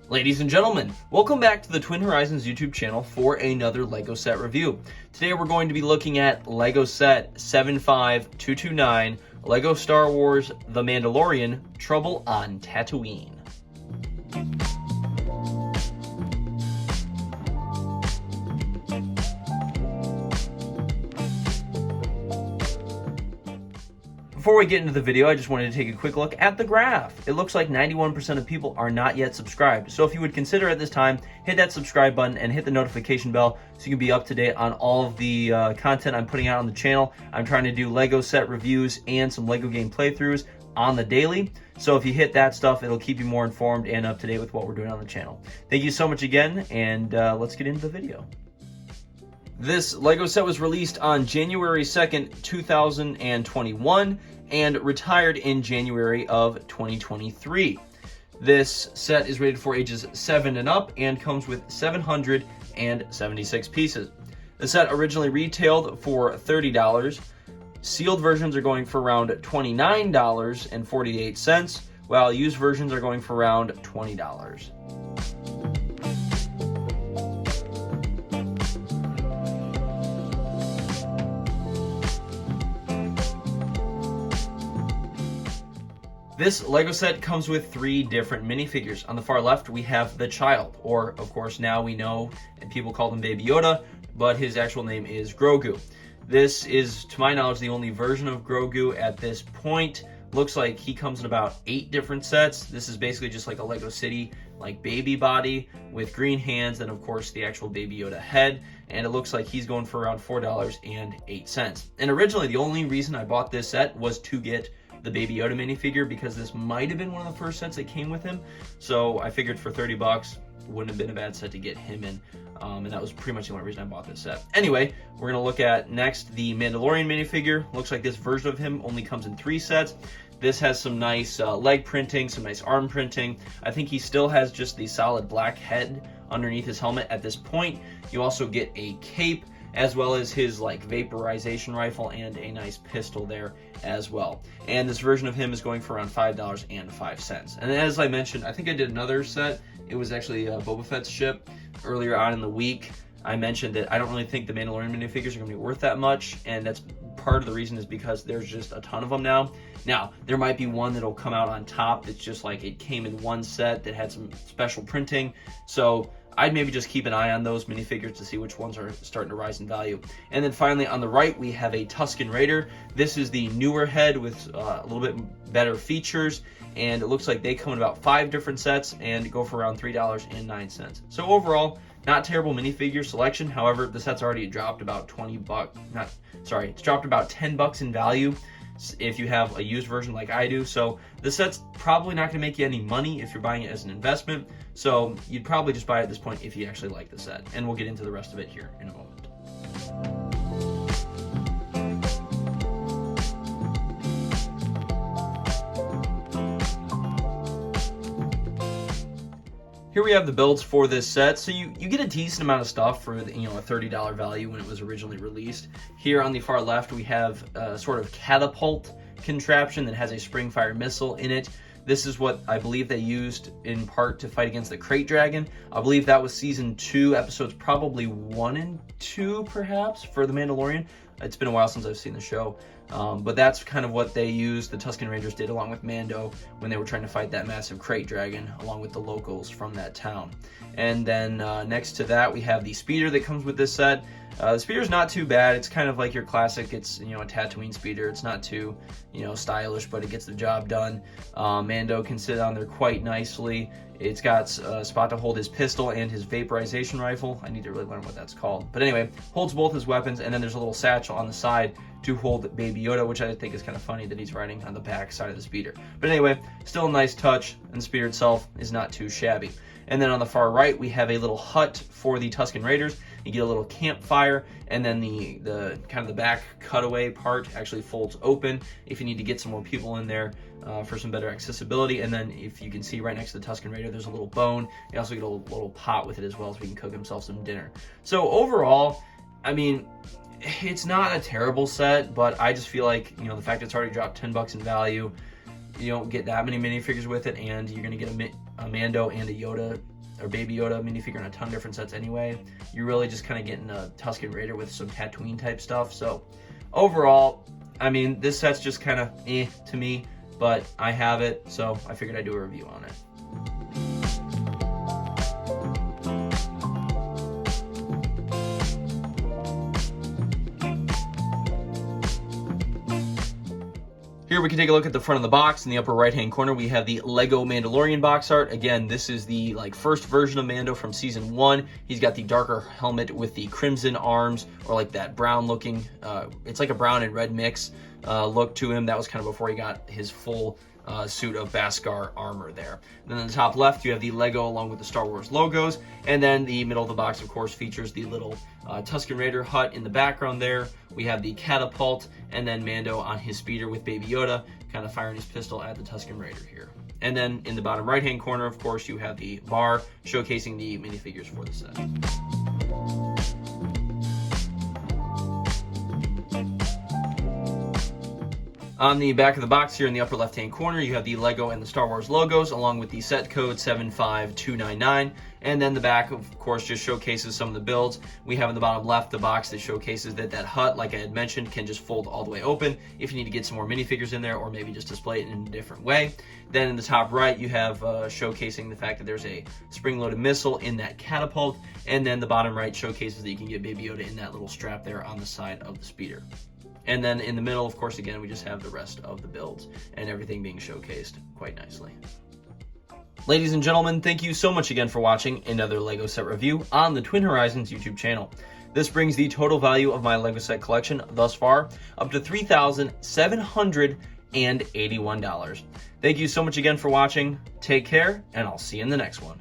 Ladies and gentlemen, welcome back to the Twin Horizons YouTube channel for another LEGO set review. Today we're going to be looking at LEGO set 75229, LEGO Star Wars The Mandalorian, Trouble on Tatooine. Before we get into the video, I just wanted to take a quick look at the graph. It looks like 91% of people are not yet subscribed. So if you would consider at this time, hit that subscribe button and hit the notification bell so you can be up to date on all of the content I'm putting out on the channel. I'm trying to do LEGO set reviews and some LEGO game playthroughs on the daily. So if you hit that stuff, it'll keep you more informed and up to date with what we're doing on the channel. Thank you so much again, and let's get into the video. This LEGO set was released on January 2nd, 2021 and retired in January of 2023. This set is rated for ages 7 and up and comes with 776 pieces. The set originally retailed for $30. Sealed versions are going for around $29.48, while used versions are going for around $20. This LEGO set comes with 3 different minifigures. On the far left, we have the child, or of course now we know, and people call him Baby Yoda, but his actual name is Grogu. This is, to my knowledge, the only version of Grogu at this point. Looks like he comes in about 8 different sets. This is basically just like a LEGO City, like baby body with green hands, and of course the actual Baby Yoda head. And it looks like he's going for around $4.08. And originally, the only reason I bought this set was to get the Baby Yoda minifigure, because this might have been one of the first sets that came with him. So I figured for 30 bucks, wouldn't have been a bad set to get him in. And that was pretty much the only reason I bought this set. Anyway, we're gonna look at next the Mandalorian minifigure. Looks like this version of him only comes in 3 sets. This has some nice leg printing, some nice arm printing. I think he still has just the solid black head underneath his helmet at this point. You also get a cape, as well as his like vaporization rifle and a nice pistol there as well. And this version of him is going for around $5.05. And as I mentioned, I think I did another set. It was actually Boba Fett's ship earlier on in the week. I mentioned that I don't really think the Mandalorian minifigures are going to be worth that much, and that's part of the reason is because there's just a ton of them now. Now, there might be one that'll come out on top that's just like it came in one set that had some special printing. So I'd maybe just keep an eye on those minifigures to see which ones are starting to rise in value. And then finally on the right, we have a Tusken Raider. This is the newer head with a little bit better features, and it looks like they come in about 5 different sets and go for around $3.09. So overall, not terrible minifigure selection. However, the set's already dropped about it's dropped about 10 bucks in value if you have a used version like I do. So the set's probably not going to make you any money if you're buying it as an investment. So you'd probably just buy it at this point if you actually like the set. And we'll get into the rest of it here in a moment. Here we have the builds for this set. So you get a decent amount of stuff for a $30 value when it was originally released. Here on the far left, we have a sort of catapult contraption that has a spring-fire missile in it. This is what I believe they used in part to fight against the Crate Dragon. I believe that was season 2, episodes probably 1 and 2 perhaps for The Mandalorian. It's been a while since I've seen the show. But that's kind of what they used, the Tusken Raiders did along with Mando when they were trying to fight that massive Crate Dragon along with the locals from that town. And then next to that, we have the speeder that comes with this set. The speeder's not too bad. It's kind of like your classic, it's a Tatooine speeder. It's not too stylish, but it gets the job done. Mando can sit on there quite nicely. It's got a spot to hold his pistol and his vaporization rifle. I need to really learn what that's called. But anyway, holds both his weapons, and then there's a little satchel on the side to hold Baby Yoda, which I think is kind of funny that he's riding on the back side of the speeder. But anyway, still a nice touch, and the speeder itself is not too shabby. And then on the far right, we have a little hut for the Tusken Raiders. You get a little campfire, and then the kind of the back cutaway part actually folds open if you need to get some more people in there for some better accessibility. And then if you can see right next to the Tusken Raider, there's a little bone. You also get a little pot with it as well, so he can cook himself some dinner. So overall, I mean, it's not a terrible set, but I just feel like, the fact it's already dropped 10 bucks in value, you don't get that many minifigures with it, and you're going to get a Mando and a Yoda or Baby Yoda minifigure in a ton of different sets anyway. You're really just kind of getting a Tusken Raider with some Tatooine type stuff. So overall, I mean, this set's just kind of to me, but I have it, so I figured I'd do a review on it. Here we can take a look at the front of the box. In the upper right hand corner we have the Lego Mandalorian box art. Again, this is the first version of Mando from season 1. He's got the darker helmet with the crimson arms, or like that brown looking, it's like a brown and red mix look to him. That was kind of before he got his full suit of Beskar armor there. And then in the top left you have the Lego along with the Star Wars logos, and then the middle of the box of course features the little Tusken Raider hut in the background there. We have the catapult, and then Mando on his speeder with Baby Yoda kind of firing his pistol at the Tusken Raider here. And then in the bottom right hand corner of course you have the bar showcasing the minifigures for the set. On the back of the box here in the upper left-hand corner, you have the Lego and the Star Wars logos, along with the set code 75299. And then the back, of course, just showcases some of the builds. We have in the bottom left the box that showcases that hut, like I had mentioned, can just fold all the way open if you need to get some more minifigures in there, or maybe just display it in a different way. Then in the top right, you have showcasing the fact that there's a spring-loaded missile in that catapult. And then the bottom right showcases that you can get Baby Yoda in that little strap there on the side of the speeder. And then in the middle, of course, again, we just have the rest of the builds and everything being showcased quite nicely. Ladies and gentlemen, thank you so much again for watching another LEGO set review on the Twin Horizons YouTube channel. This brings the total value of my LEGO set collection thus far up to $3,781. Thank you so much again for watching. Take care, and I'll see you in the next one.